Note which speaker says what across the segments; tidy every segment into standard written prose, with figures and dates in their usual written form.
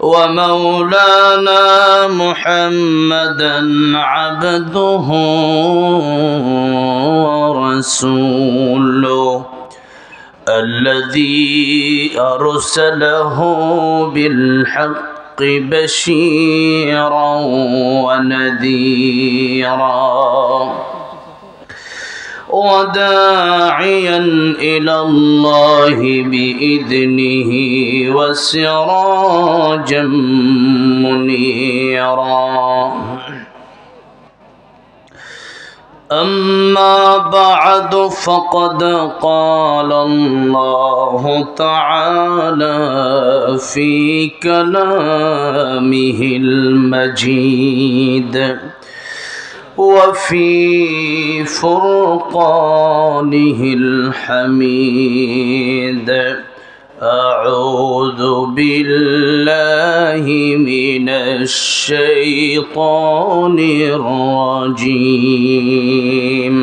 Speaker 1: ومولانا محمدا عبده ورسوله الذي أرسله بالحق بشيرا ونذيرا وداعيا إلى الله بإذنه وسراجا منيرا أما بعد فقد قال الله تعالى في كلامه المجيد وفي فرقانه الحميد أعوذ بالله من الشيطان الرجيم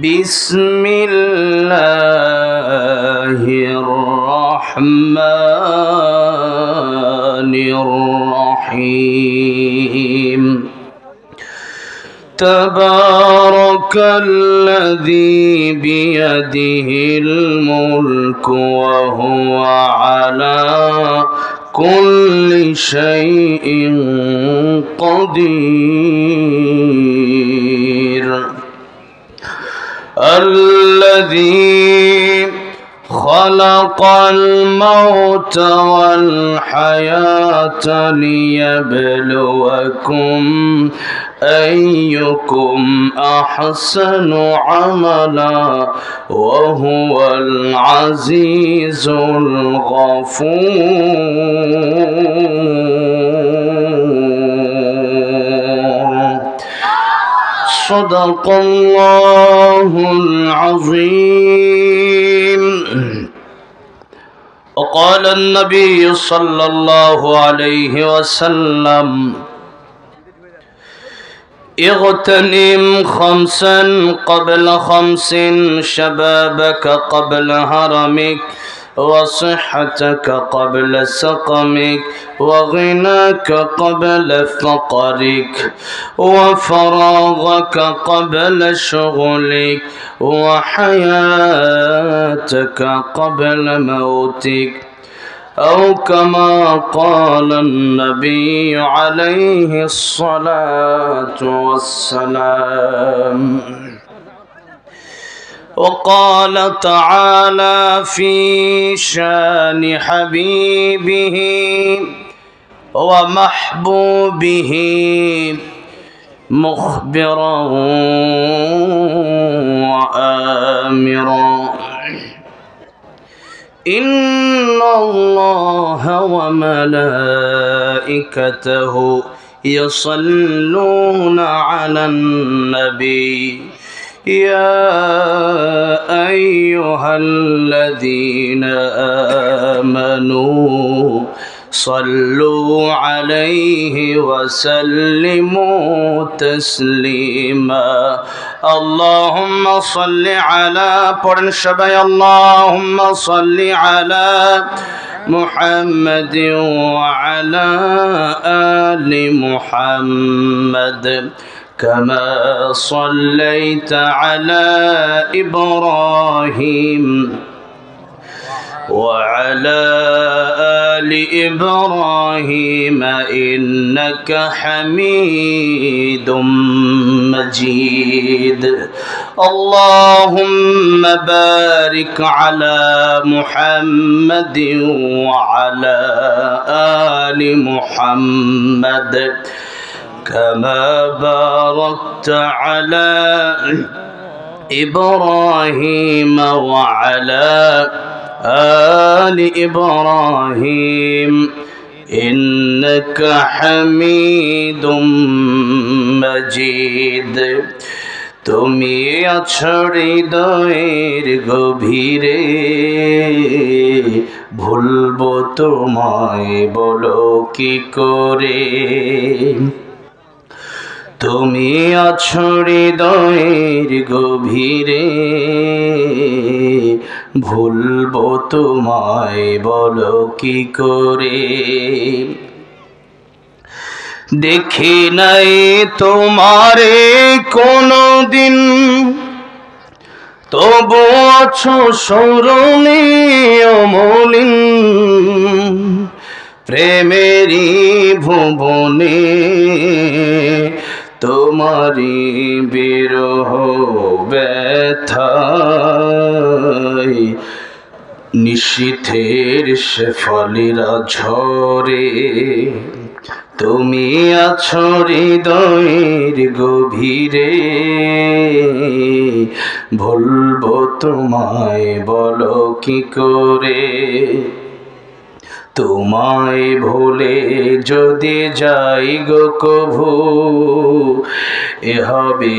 Speaker 1: بسم الله الرحمن الرحيم تبارك الذي بيده الملك وهو على كل شيء قدير الذي خلق الموت والحياة ليبلوكم أيكم أحسن عملا وهو العزيز الغفور صدق الله العظيم. وقال النبي صلى الله عليه وسلم اغتنم خمسا قبل خمس شبابك قبل هرمك وصحتك قبل سقمك وغناك قبل فقرك وفراغك قبل شغلك وحياتك قبل موتك أو كما قال النبي عليه الصلاة والسلام. وقال تعالى في شان حبيبه ومحبوبه مخبرا وآمرا إن الله وملائكته يصلون على النبي يا أيها الذين آمنوا صلوا عليه وسلموا تسليما. اللهم صل على اللهم صل على محمد وعلى آل محمد كما صليت على إبراهيم وعلى آل إبراهيم إنك حميد مجيد. اللهم بارك على محمد وعلى آل محمد كما باركت على إبراهيم وعلى آل إبراهيم إنك حميد مجيد. তুমি আছো হৃদয়ের গভীরে, ভুলবো তোমায় বলো কি করে। তুমি আছো হৃদয়ের গভীরে, ভুলবো তোমায় বলো কি করে। দেখি নাই তোমারে কোনো দিন, তবু আছো স্মরণে অমলিন। প্রেমেরই ভুবনে তোমারি বিরহ ব্যথায় নিশীথের শেফালিরা ঝরে। তুমি আছো হৃদয়ের গভীরে, ভুলবো তোমায় বলো কি করে। তোমায় ভুলে যদি যাই গো কভু, এ হবে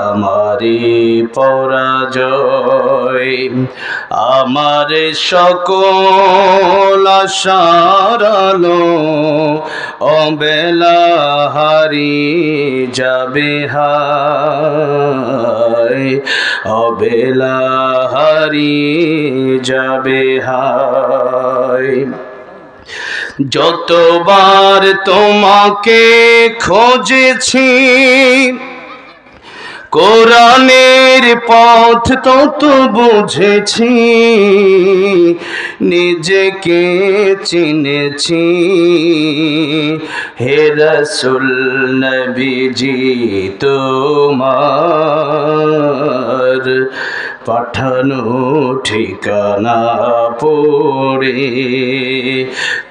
Speaker 1: আমারে পরাজয়। আমার সকল আশার আলো অবেলা হারিয়ে যাবে হায়, অবেলা হারিয়ে যাবে হায়। যতবার তোমাকে খোঁজেছি, কোরআনের পথ তত বুঝেছি, নিজেকে চিনেছি। হে রাসূল নবীজি তোমার পাঠানো ঠিকানা পড়ে,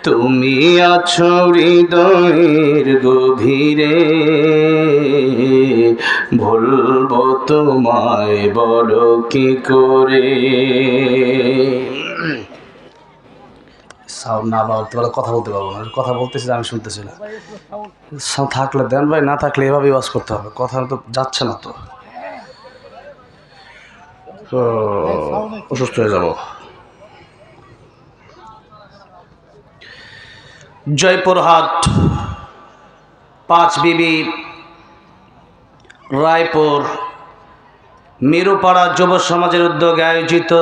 Speaker 1: তুমি আছো হৃদয়ের গভীরে, ভুলবো তোমায় বলো কি করে। সাউন্ড না বলতে পারলে কথা বলতে পারবো না, কথা বলতেছি আমি শুনতেছি না। থাকলে দেন ভাই, না থাকলে এভাবেই ওয়াজ করতে হবে, কথা তো যাচ্ছে না তো, অসুস্থ হয়ে যাব। জয়পুরহাট পাঁচ বিবি রায়পুর মিরুপাড়া যুব সমাজের উদ্যোগে আয়োজিত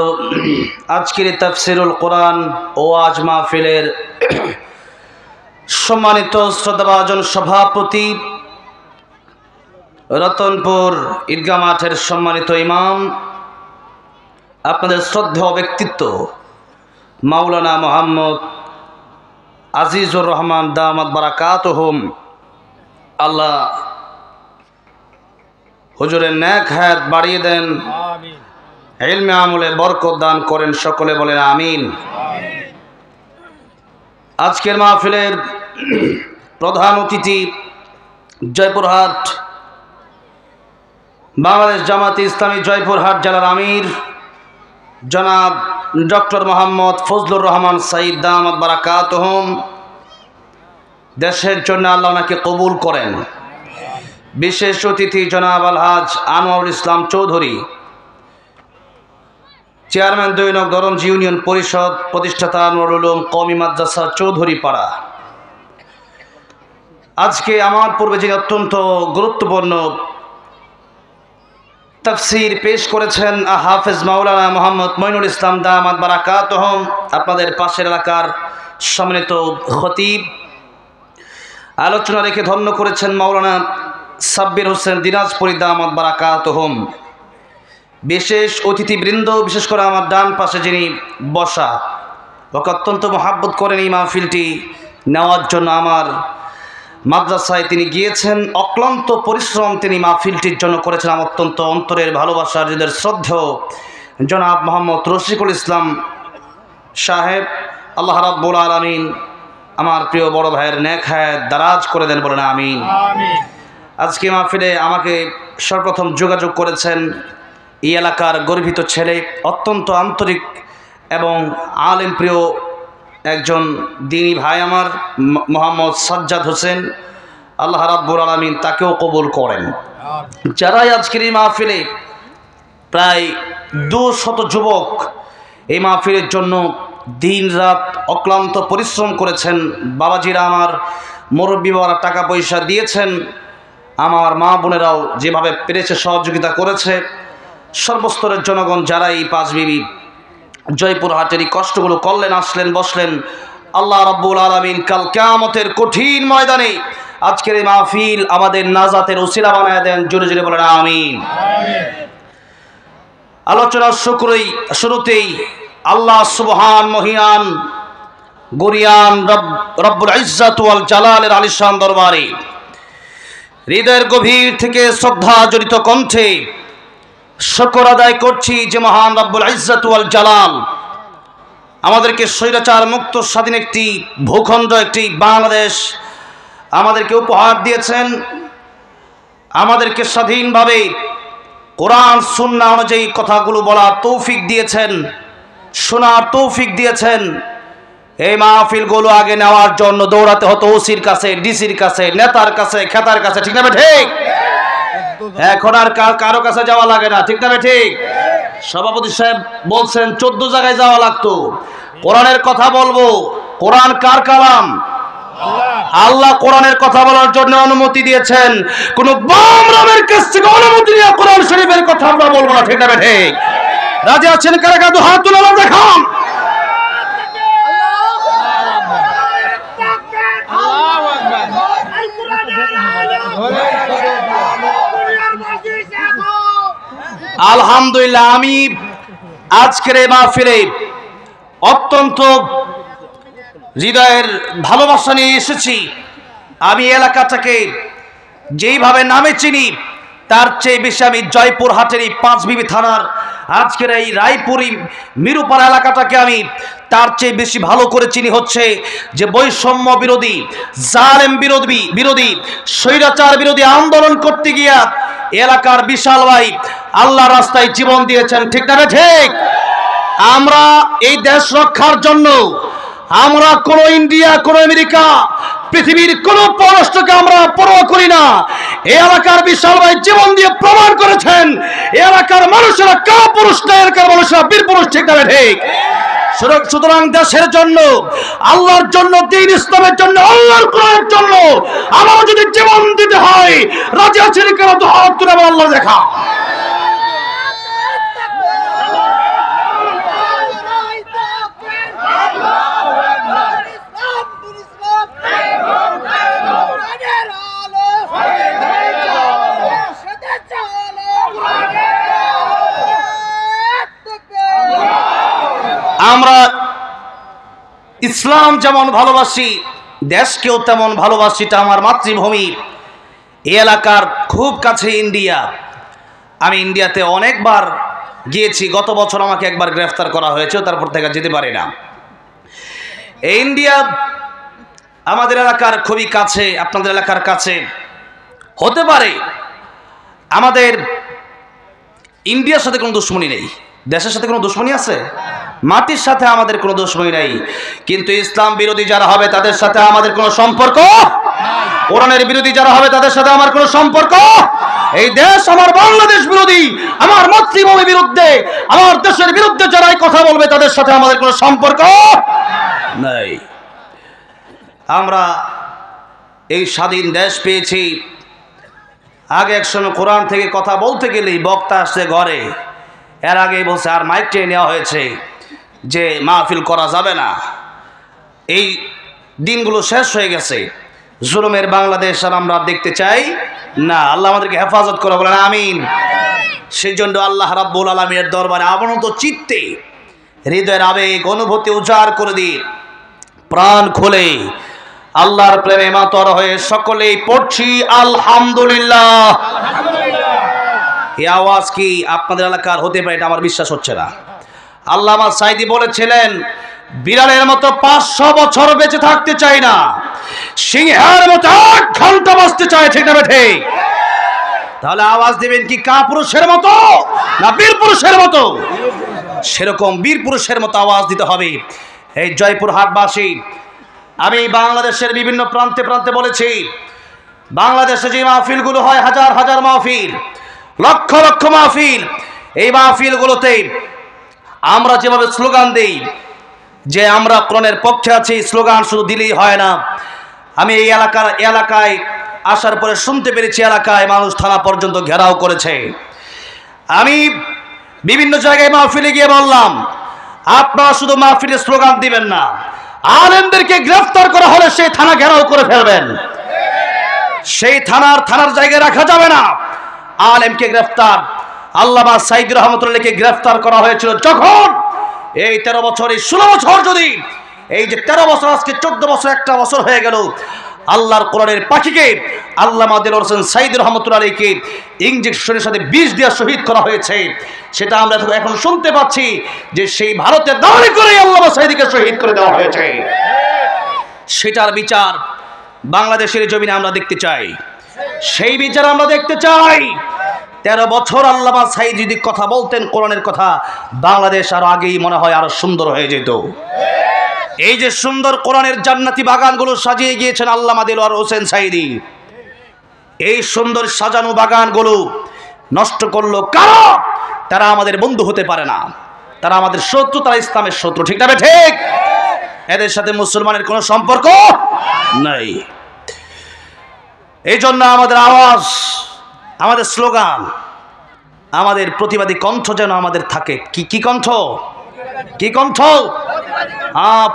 Speaker 1: আজকের তাফসিরুল কোরআন ও ওয়াজ মাহফিলের সম্মানিত শ্রদ্ধাভাজন সভাপতি, রতনপুর ঈদগাহ মাঠের সম্মানিত ইমাম, আপনাদের শ্রদ্ধেয় ব্যক্তিত্ব মাওলানা মোহাম্মদ আজিজুর রহমান দামাত বারাকাতুহুম, আল্লাহ হুজুরের নেক হায়াত বাড়িয়ে দেন, ইলমে আমলে বরকত দান করেন, সকলে বলেন আমিন। আজকের মাহফিলের প্রধান অতিথি জয়পুরহাট বাংলাদেশ জামাতে ইসলামী জয়পুরহাট জেলার আমির জনাব ডক্টর মোহাম্মদ ফজলুর রহমান সাঈদ দামাত বারাকাতুহুম, দেশের জন্য আল্লাহ ওনাকে কবুল করেন। বিশেষ অতিথি জনাব আলহাজ আনোয়ারুল ইসলাম চৌধুরী, চেয়ারম্যান ২ নং দরমজি ইউনিয়ন পরিষদ, প্রতিষ্ঠাতা আনোয়ারুল উলুম কওমি মাদ্রাসা চৌধুরী পাড়া। আজকে আমার পূর্বে যিনি অত্যন্ত গুরুত্বপূর্ণ তাফসীর পেশ করেছেন হাফেজ মাওলানা মোহাম্মদ মঈনুল ইসলাম দামাত বারাকাতুহুম, আপনাদের পাশের এলাকার সম্মানিত খতিব, আলোচনা রেখে ধন্য করেছেন মাওলানা সাব্বির হোসেন দিনাজপুরি দামাত বারাকাতুহুম। বিশেষ অতিথিবৃন্দ, বিশেষ করে আমার ডান পাশে যিনি বসা, ওকে অত্যন্ত মহাব্বত করেন এই মাহফিলটি নেওয়ার জন্য। আমার মাদ্রাসায় তিনি গিয়েছেন, অক্লান্ত পরিশ্রম তিনি মাহফিলটির জন্য করেছেন। আমার অত্যন্ত অন্তরের ভালোবাসার হৃদয়ের শ্রদ্ধেয় জনাব মোহাম্মদ রশিকুল ইসলাম সাহেব, আল্লাহ রাব্বুল আলামিন আমার প্রিয় বড় ভাইয়ের নেক হায়াত দারাজ করে দেন, বলেন আমিন। আজকে মাহফিলে আমাকে সর্বপ্রথম যোগাযোগ করেছেন এই এলাকার গর্বিত ছেলে, অত্যন্ত আন্তরিক এবং আলেম প্রিয় একজন দিনী ভাই আমার মোহাম্মদ সাজ্জাদ হোসেন, আল্লাহ রাব্বুল আলামিন তাকেও কবুল করেন। যারাই আজকের এই মাহফিলে, প্রায় 200 যুবক এই মাহফিলের জন্য দিন রাত অক্লান্ত পরিশ্রম করেছেন। বাবাজিরা আমার, মুরব্বী বাবারা টাকা পয়সা দিয়েছেন, আমার মা বোনেরাও যেভাবে পেরেছে সহযোগিতা করেছে। সর্বস্তরের জনগণ যারা এই পাঁচ বিবি জয়পুরহাটের এই কষ্টগুলো করলেন, আসলেন, বসলেন, আল্লাহ রাব্বুল আলামিন কাল কিয়ামতের কঠিন ময়দানে আজকের এই মাহফিল আমাদের নাজাতের উসিলা বানায় দেন, জোরে জোরে বলেন আমিন। আলোচনার শুরুতেই আল্লাহ সুবহান মহিয়ান গরিয়ান রব্বুল ইজ্জাত ওয়াল জালালের আলিশান দরবারে হৃদয়ের গভীর থেকে শ্রদ্ধা জড়িত কণ্ঠে শুকর আদায় করছি যে মহান রব্বুল ইজ্জাত ওয়াল জালাল আমাদেরকে স্বৈরাচার মুক্ত স্বাধীন একটি ভূখণ্ড, একটি বাংলাদেশ আমাদেরকে উপহার দিয়েছেন। আমাদেরকে স্বাধীনভাবে কোরআন সুন্নাহ অনুযায়ী কথাগুলো বলার তৌফিক দিয়েছেন, শোনার তৌফিক দিয়েছেন। এই মাহফিলগুলো আগে নেওয়ার জন্য দৌড়াতে হতো ওসির কাছে, ডিসির কাছে, নেতার কাছে, খেতার কাছে, ঠিক না ঠিক? এখন আর কারো কাছে যাওয়া লাগে না, ঠিক না ঠিক? সভাপতি সাহেব বলছেন 14 জায়গায় যাওয়া লাগতো। কোরআনের কথা বলবো, কোরআন কার কালাম? আল্লাহ কোরআনের কথা বলার জন্য অনুমতি দিয়েছেন। কোন বামরামের কাছ থেকে অনুমতি নিয়ে কোরআন শরীফের কথা আমরা বলবো না, ঠিক না ঠিক? রাজি আছেন কারা? কাদু হাত তুলে দেখান। আলহামদুলিল্লাহ, আমি আজকের এই মাহফিলে অত্যন্ত হৃদয়ের ভালোবাসা নিয়ে এসেছি। আমি এলাকাটাকে যেইভাবে নামে চিনি তার চেয়ে বেশি আমি জয়পুরহাটের এই পাঁচবিবি থানার আজকের এই রায়পুরি মিরুপাড়া এলাকাটাকে আমি তার চেয়ে বেশি ভালো করে চিনি। হচ্ছে যে বৈষম্য বিরোধী, জালেম বিরোধী, স্বৈরাচার বিরোধী আন্দোলন করতে গিয়া এলাকার বিশাল ভাই আল্লাহ রাস্তায় জীবন দিয়েছেন, ঠিক না ঠিক? আমরা এই দেশ রক্ষার জন্য আমরা কোন ইন্ডিয়া, কোন আমেরিকা, পৃথিবীর কোন পররাষ্ট্রকে আমরা পরোয়া করি না। এই এলাকার বিশাল ভাই জীবন দিয়ে প্রমাণ করেছেন এই এলাকার মানুষেরা কাপুরুষ না, এলাকার মানুষেরা বীর পুরুষ, ঠিক না ঠিক? সুতরাং দেশের জন্য, আল্লাহর জন্য, দ্বীন ইসলামের জন্য, আল্লাহর কোরআনের জন্য আমার যদি জীবন দিতে হয়, রাজি আছেন কেন? তো হাত তুলে আল্লাহ দেখা। আমরা ইসলাম যেমন ভালোবাসি, দেশকেও তেমন ভালোবাসি। এটা আমার মাতৃভূমি। এই এলাকার খুব কাছে ইন্ডিয়া। আমি ইন্ডিয়াতে অনেকবার গিয়েছি। গত বছর আমাকে একবার গ্রেফতার করা হয়েছে, তারপর থেকে যেতে পারি না। এই ইন্ডিয়া আমাদের এলাকার খুবই কাছে, আপনাদের এলাকার কাছে হতে পারে। আমাদের ইন্ডিয়ার সাথে কোনো দুশ্মনী নেই, দেশের সাথে কোনো দুশ্মনী আছে? মাটির সাথে আমাদের কোনো দুশ্মনী নাই। কিন্তু ইসলাম বিরোধী যারা হবে তাদের সাথে আমাদের কোনো সম্পর্ক, কোরআনের বিরোধী যারা হবে তাদের সাথে আমার কোনো সম্পর্ক। এই দেশ আমার বাংলাদেশ বিরোধী, আমার মাতৃভূমি বিরুদ্ধে, আমার দেশের বিরুদ্ধে যারাই কথা বলবে তাদের সাথে আমাদের কোনো সম্পর্ক নাই। আমরা এই স্বাধীন দেশ পেয়েছি। আগে একসময় কোরআন থেকে কথা বলতে গেলেই বক্তা আসছে ঘরে, এর আগেই বলছে আর মাইক টেনে নেওয়া হয়েছে যে মাহফিল করা যাবে না। এই দিনগুলো শেষ হয়ে গেছে। জুলুমের বাংলাদেশ আর আমরা দেখতে চাই না। আল্লাহ আমাদেরকে হেফাজত করে, বলেন আমিন। সেই জন্য আল্লাহ রাব্বুল আলামিনের দরবারে অবনত চিত্তে হৃদয়ের আবেগ অনুভূতি উজাড় করে দিন, প্রাণ খুলে আল্লাহর প্রেমে মাতর হয়ে সকলেই পড়ছি আলহামদুলিল্লাহ। এই আওয়াজ কি আপনাদের এলাকার হতে পারে? এটা আমার বিশ্বাস হচ্ছে না। আল্লামা সাইদি বলেছিলেন, বিড়ালের মতো 500 বছর বেঁচে থাকতে চাই না, সিংহের মতো 1 ঘন্টা বাঁচতে চাই, ঠিক না ঠিক? তাহলে আওয়াজ দিবেন কি কাপুরুষের মতো না বীর পুরুষের মতো? সেরকম বীর পুরুষের মতো আওয়াজ দিতে হবে। এই জয়পুরহাটবাসী, আমি বাংলাদেশের বিভিন্ন প্রান্তে প্রান্তে বলেছি, বাংলাদেশে যে মাহফিলগুলো হয়, হাজার হাজার মাহফিল, লক্ষ লক্ষ মাহফিল, এই মাহফিলগুলোতে আমরা যেভাবে স্লোগান দেই যে আমরা কোরআনের পক্ষে আছি, স্লোগান শুধু দিলেই হয় না। আমি এই এলাকায় আসার পরে শুনতে পেরেছি এলাকায় মানুষ থানা পর্যন্ত ঘেরাও করেছে। আমি বিভিন্ন জায়গায় মাহফিলে গিয়ে বললাম, আপনারা শুধু মাহফিলে স্লোগান দিবেন না, আলেমদেরকে গ্রেফতার করা হলে সেই থানা ঘেরাও করে ফেলবেন। সেই থানার জায়গায় রাখা যাবে না। আলেমকে গ্রেফতার, আল্লামা সাঈদী রহমাতুল্লাহকে গ্রেফতার করা হয়েছিল যখন এই 13 বছর, এই 16 বছর, যদি এই যে 13 বছর, আজকে 14 বছর, একটা বছর হয়ে গেল, আল্লাহর কোরআনের পাখিকে আল্লামা দেলোয়ার হোসেন সাঈদী রহমাতুল্লাহকে ইঞ্জেকশনের সাথে বিষ দিয়ে শহীদ করা হয়েছে। সেটা আমরা এখন শুনতে পাচ্ছি যে সেই ভারতের দালালি করে আল্লামা সাঈদীকে শহীদ করে দেওয়া হয়েছে। সেটার বিচার বাংলাদেশের জমিনে আমরা দেখতে চাই, সেই বিচার আমরা দেখতে চাই। 13 বছর আল্লামা সাঈদী যদি কথা বলতেন কোরআনের কথা, বাংলাদেশ আরো আগেই মনে হয় আরো সুন্দর হয়ে যেত। এই যে সুন্দর কোরআনের জান্নাতি বাগানগুলো সাজিয়ে গিয়েছেন আল্লামা দেলোয়ার হোসেন সাঈদী, এই সুন্দর সাজানো বাগানগুলো নষ্ট করলো কারা? তারা আমাদের বন্ধু হতে পারে না, তারা আমাদের শত্রু, তারা ইসলামের শত্রু। ঠিক না ঠিক? এদের সাথে মুসলমানের কোনো সম্পর্ক নাই। এই জন্য আমাদের আওয়াজ, আমাদের স্লোগান, আমাদের প্রতিবাদী কণ্ঠ যেন আমাদের থাকে। কি কণ্ঠ? কি কণ্ঠ?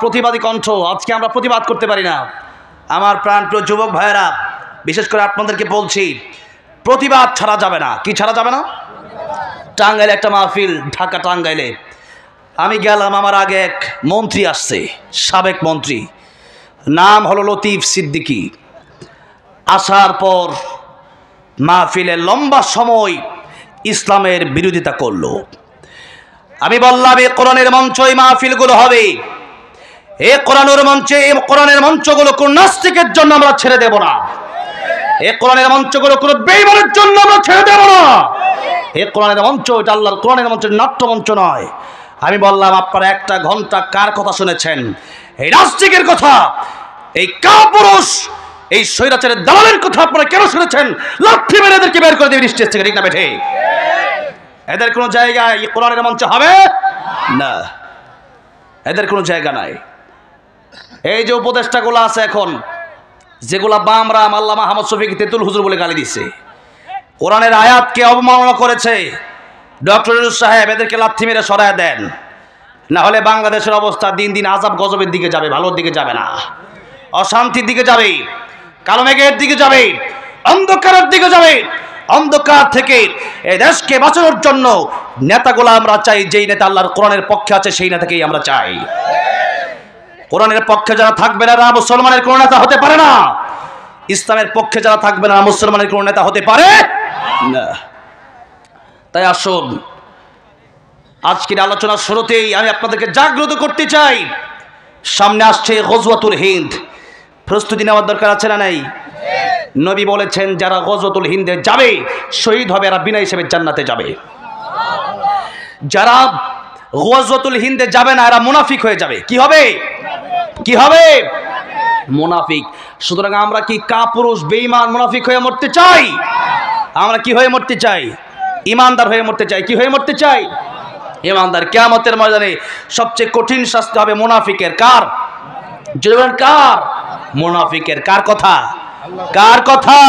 Speaker 1: প্রতিবাদী কণ্ঠ। আজকে আমরা প্রতিবাদ করতে পারি না। আমার প্রাণপ্রিয় যুবক ভাইয়েরা, বিশেষ করে আপনাদেরকে বলছি, প্রতিবাদ ছাড়া যাবে না। কি ছাড়া যাবে না? টাঙ্গাইলে একটা মাহফিল, ঢাকা টাঙ্গাইলে আমি গেলাম, আমার আগে এক মন্ত্রী আসছে, সাবেক মন্ত্রী, নাম হলো লতিফ সিদ্দিকী। আসার পর মাহফিলে লম্বা সময় ইসলামের বিরোধিতা করলো। আমি বললাম, এই কোরআনের মঞ্চ, এই মাহফিলগুলো হবে, এই কোরআনের মঞ্চে, এই কোরআনের মঞ্চগুলো কোন নাস্তিকের জন্য আমরা ছেড়ে দেব না। এই কোরআনের মঞ্চগুলো কোন বেঈমানের জন্য আমরা ছেড়ে দেব না। এই কোরআনের মঞ্চ, এটা আল্লাহর কোরআনের মঞ্চ, নাট্য মঞ্চ নয়। আমি বললাম, আপনারা 1 ঘন্টা কার কথা শুনেছেন? এই নাস্তিকের কথা, এই কাপুরুষ, এই স্বৈরাচারের দালালের কথা আপনারা কেন শুনেছেন? লাঠি মেরে এদেরকে বের করে দেবেন স্টেজ থেকে। ঠিক না বেঠে? এদের কোনো জায়গায় এই কোরআনের মঞ্চ হবে না, এদের কোনো জায়গা নাই। এই যে উপদেষ্টাগুলো আছে এখন, যেগুলা বামরাম, আল্লামা আহমদ শফিক তেতুল হুজুর বলে গালি দিচ্ছে, কোরআনের আয়াতকে অবমাননা করেছে, ডক্টর ইউনূস সাহেব এদেরকে লাথি মেরে সরায় দেন, না হলে বাংলাদেশের অবস্থা দিন দিন আযাব গজবের দিকে যাবে, ভালোর দিকে যাবে না, অশান্তির দিকে যাবে, কালো মেঘের দিকে যাবে, অন্ধকারের দিকে যাবে। অন্ধকার থেকে এই দেশকে বাঁচানোর জন্য নেতাগুলো আমরা চাই, যেই নেতা আল্লাহর কোরআনের পক্ষে আছে সেই নেতাকেই আমরা চাই। কোরআনের পক্ষে যারা থাকবে না, মুসলমানের কোন নেতা হতে পারে না। ইসলামের পক্ষে যারা থাকবে না, মুসলমানের কোন নেতা হতে পারে না। তাই আসুন, আজকের আলোচনার শুরুতেই আমি আপনাদেরকে জাগ্রত করতে চাই। সামনে আসছে গজওয়াতুল হিন্দ, প্রস্তুতি নেওয়ার দরকার আছে না নাই? নবী বলেছেন, যারা গজওয়াতুল হিন্দে যাবে শহীদ হবে, এরা বিনা হিসেবে জান্নাতে যাবে। যারা গজওয়াতুল হিন্দে যাবে না, এরা মুনাফিক হয়ে যাবে। কি হবে? কি হবে? মুনাফিক। সুতরাং আমরা কি কাপুরুষ, বেঈমান, মুনাফিক হয়ে মরতে চাই? আমরা কি হয়ে মরতে চাই? ইমানদার হয়ে মরতে চাই। কি হয়ে মরতে চাই? ইমানদার। কিয়ামতের ময়দানে সবচেয়ে কঠিন শাস্তি হবে মুনাফিকের। কার? কার? মুনাফিকের। কার কথা? কার কথা?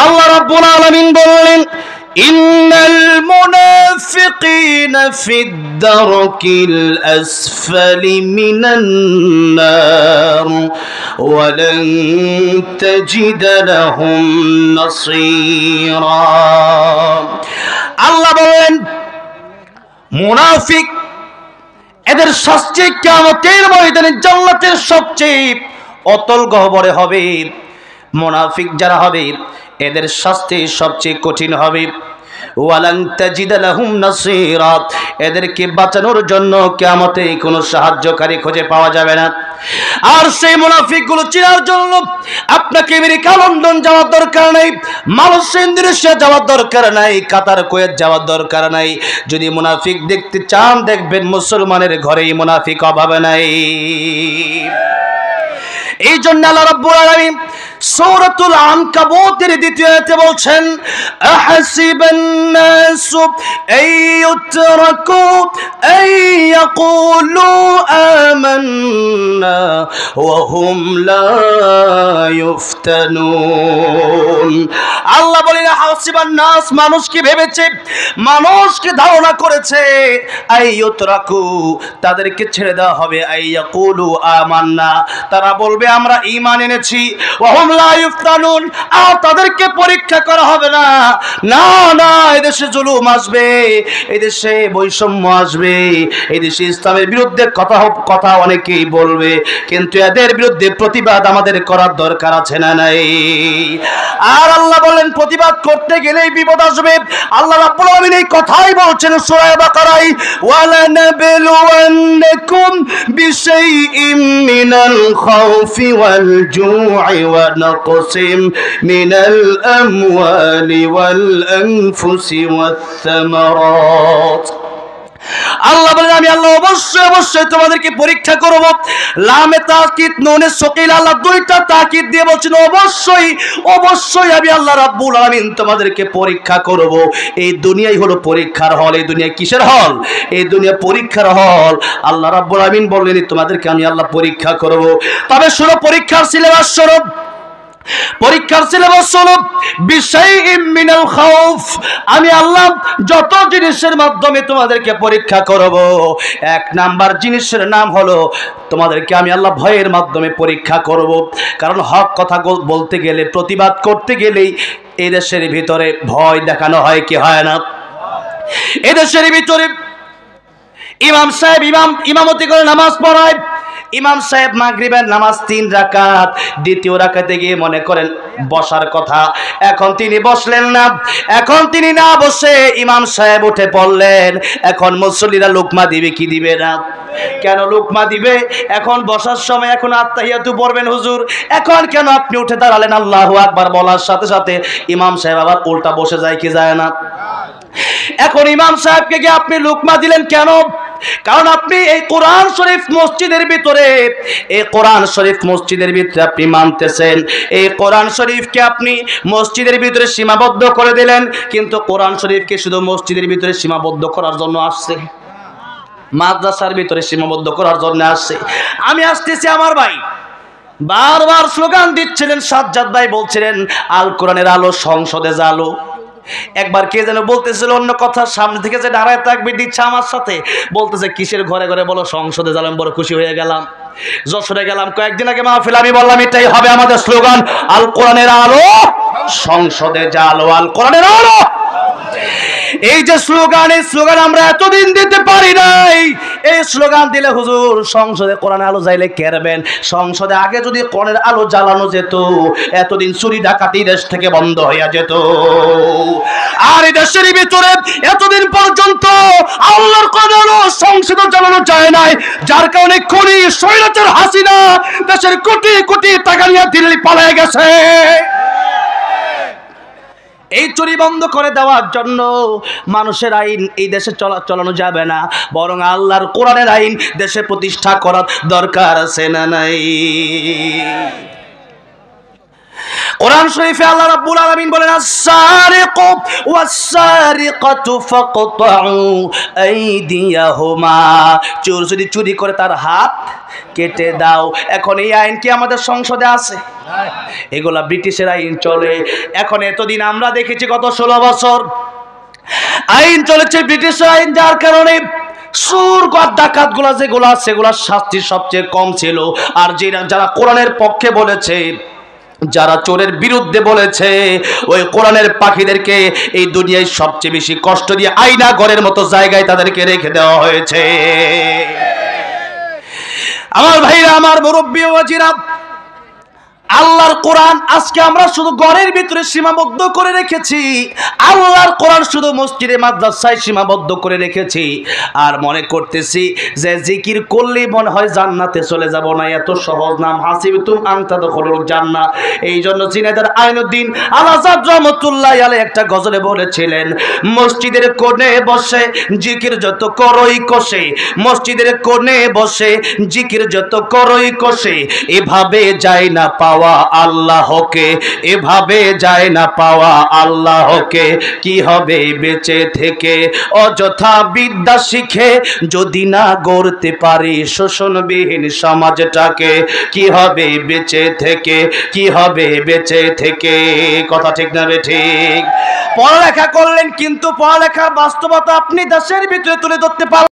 Speaker 1: আল্লাহ রাব্বুল আলামিন বললেন, ইন্নাল মুনাফিকিনা ফিদ দারকিল আসফালি মিনান নার ওয়া লান তাজিদ লাহুম নাসীরা। আল্লাহ বললেন, মুনাফিক এদের শাস্তি কিয়ামতের ময়দানে জান্নাতের সবচেয়ে অতল গহ্বরে হবে। মুনাফিক যারা হবে এদের শাস্তি সবচেয়ে কঠিন হবে। ওয়ালান তাজিদা লাহুম নাসীরা, এদেরকে বাঁচানোর জন্য কিয়ামতে কোনো সাহায্যকারী খুঁজে পাওয়া যাবে না। আর সেই মুনাফিকগুলো চেনার জন্য আপনাকে আমেরিকা, লন্ডন যাওয়ার দরকার নাই, মালয়েশিয়া, ইন্দোনেশিয়া যাওয়ার দরকার নাই, কাতার, কুয়েত যাওয়ার দরকার নাই। যদি মুনাফিক দেখতে চান, দেখবেন মুসলমানের ঘরেই মুনাফিক অভাবে নাই। এই জন্য আল্লাহ রাব্বুল আলামিন সূরাতুল আনকাবুতের 2য় আয়াতে বলছেন, আহাসিবান নাসু আইয়ুতরাকু আইয়াকুলু আমান্না ওয়া হুম লা ইফতানুন। ইফতানুন। আল্লাহ বলেন হাসিবান নাস, মানুষ কি ভেবেছে, মানুষকে ধারণা করেছে আইয়ুতরাকু, তাদেরকে ছেড়ে দেওয়া হবে, আইয়াকুলু আমান্না, তারা বলবে আমরা ঈমান এনেছি, ওয়া হুম লা ইফতানুন, আর তাদেরকে পরীক্ষা করা হবে না। না না, এদেশে জুলুম আসবে, এদেশে বৈষম্য আসবে, এদেশে ইসলামের বিরুদ্ধে কথা অনেকেই বলবে, কিন্তু এদের বিরুদ্ধে প্রতিবাদ আমাদের করার দরকার আছে না নাই? আর আল্লাহ বলেন প্রতিবাদ করতে গেলেই বিপদ আসবে। আল্লাহ রাব্বুল আলামিন এই কথাই বলছেন সূরা বাকারায়, ওয়ালানাবলুওয়ান্নাকুম বিশাইইম মিনাল খাউফি ওয়াল জু'i ওয়া নাকসিম মিনাল আমওয়ালি ওয়াল আনফুসি ওয়াস সামারাত। আল্লাহ বলেন আমি আল্লাহ অবশ্যই অবশ্যই তোমাদেরকে পরীক্ষা করব। লামে তাকিদ নুনে সকিল, আল্লাহ দুইটা তাকিদ দিয়ে বলছেন অবশ্যই অবশ্যই আমি আল্লাহ রাব্বুল আলামিন তোমাদেরকে পরীক্ষা করব। এই দুনিয়াই হলো পরীক্ষার হল। এই দুনিয়া কিসের হল? এই দুনিয়া পরীক্ষার হল। আল্লাহ রাব্বুল আলামিন বললেন তোমাদেরকে আমি আল্লাহ পরীক্ষা করব। তবে শুনো, পরীক্ষার সিলেবাস স্বরূপ, পরীক্ষার সিলেবাস স্বরূপ বিশাইইম মিনাল খাউফ, আমি আল্লাহ যত জিনিসের মাধ্যমে তোমাদেরকে পরীক্ষা করব, এক নাম্বার জিনিসের নাম হলো তোমাদেরকে আমি আল্লাহ ভয়ের মাধ্যমে পরীক্ষা করব। কারণ হক কথা বলতে গেলে, প্রতিবাদ করতে গেলেই এই দেশের ভিতরে ভয় দেখানো হয় কি হয় না? এই দেশের ভিতরে ইমাম সাহেব ইমামতি করে নামাজ পড়ায়, ইমাম সাহেব মাগরিবের নামাজ 3 রাকাত, দ্বিতীয় রাকাতে গিয়ে মনে করেন বসার কথা, এখন তিনি বসলেন না, এখন তিনি না বসে ইমাম সাহেব উঠে পড়লেন। এখন মুসল্লিরা লুকমা দিবে কি দিবে না? কেন লুকমা দিবে? এখন বসার সময় এখন আত্তাহিয়াতু পড়বেন হুজুর, এখন কেন আপনি উঠে দাঁড়ালেন আল্লাহু আকবার বলার সাথে সাথে ইমাম সাহেব আবার উল্টা বসে যায় কি যায় না? এখন ইমাম সাহেবকে গিয়ে আপনি লুকমা দিলেন কেন? কারণ আপনি এই কোরআন শরীফ মসজিদের ভিতরে, এই কোরআন শরীফ মসজিদের ভিতরে আপনি মানতেছেন, এই কোরআন শরীফকে আপনি মসজিদের ভিতরে সীমাবদ্ধ করে দিলেন। কিন্তু কোরআন শরীফকে শুধু মসজিদের ভিতরে সীমাবদ্ধ করার জন্য আসছে, মাদ্রাসার ভিতরে সীমাবদ্ধ করার জন্য আসছে। আমি আসতেছি, আমার ভাই বারবার স্লোগান দিচ্ছিলেন, সাজ্জাদ ভাই বলছিলেন আল কোরআনের আলো সংসদে জ্বালো। একবার কে যেন বলতেছিল অন্য কথা, সামনে থেকে যে দাঁড়ায় তাকবীর দিচ্ছে আমার সাথে, বলতেছে কিসের ঘরে ঘরে বলো সংসদে জ্বালাম। বড় খুশি হয়ে গেলাম। যশোরে গেলাম কয়েকদিন আগে মাহফিল, আমি বললাম এটাই হবে আমাদের স্লোগান, আল কোরআনের আলো সংসদে জ্বালো, আল কোরআনের আলো। এই যে স্লোগান, এই স্লোগান আমরা এতদিন দিতে পারি নাই। এই স্লোগান দিলে হুজুর সংসদে কোরআনের আলো জ্বাইলে কেরবেন। সংসদে আগে যদি কোরআনের আলো জ্বালানো যেত, এতদিন চুরি ডাকাতি দেশ থেকে বন্ধ হয়ে যেত। আর এই দেশের ভিতরে এতদিন পর্যন্ত আল্লাহর কোরআনের আলো সংসদে জ্বালানো যায় নাই, যার কারণে খুনি স্বৈরাচার হাসিনা দেশের কোটি কোটি টাকা নিয়ে দিল্লি পালিয়ে গেছে। এই চুরি বন্ধ করে দেওয়ার জন্য মানুষের আইন এই দেশে চালানো যাবে না, বরং আল্লাহর কোরআনের আইন দেশে প্রতিষ্ঠা করার দরকার আছে না নাই? কোরআন শরীফে আল্লাহ রাব্বুল আলামিন বলেন আস-সারিকু ওয়াস-সারিকাতু ফাকতাউ আইদিয়াহুমা, চোর যদি চুরি করে তার হাত কেটে দাও। এখন এই আইন কি আমাদের সংসদে আছে? এগুলা ব্রিটিশের আইন চলে। এখন এতদিন আমরা দেখেছি গত 16 বছর আইন চলেছে ব্রিটিশের আইন, যার কারণে সুর ডাকাত গুলা যেগুলা সেগুলার শাস্তি সবচেয়ে কম ছিল। আর যারা কোরআনের পক্ষে বলেছে, যারা চোরের বিরুদ্ধে বলেছে, ওই কোরআনের পাখিদেরকে এই দুনিয়ায় সবচেয়ে বেশি কষ্ট দিয়ে আয়না ঘরের মতো জায়গায় তাদেরকে রেখে দেওয়া হয়েছে। আমার ভাইরা, আমার মুরব্বী ওয়াজিরা, আল্লাহর কোরআন আজকে আমরা শুধু ঘরের ভিতরে সীমাবদ্ধ করে রেখেছি, আল্লাহর কোরআন শুধু মসজিদে মাদ্রাসায় সীমাবদ্ধ করে রেখেছি, আর মনে করতেছি যে জিকির করলে মনে হয় জান্নাতে চলে যাব। না, এত সহজ নাম হাসিবতুম আন তাদখুলুল জান্নাহ। এই জন্য জিনেদার আইনুদ্দিন আল আযাদ রাহমাতুল্লাহি আলাইহি একটা গজলে বলেছিলেন, মসজিদের কোণে বসে জিকির যত করই কষে, মসজিদের কোণে বসে জিকির যত করই কষে, এভাবে যায় না পাওয়া আল আল্লাহকে এভাবে যায় না পাওয়া আল্লাহকে কি হবে বেঁচে থেকে অযথা বিদ্যা শিখে যদি না গড়তে পারি শোষণবিহীন সমাজটাকে কি হবে বেঁচে থেকে কি হবে বেঁচে থেকে কথা ঠিক না ঠিক পড়ালেখা করলেন কিন্তু পড়ালেখার বাস্তবতা আপনি দেশের ভিতরে তুলে ধরতে পারলেন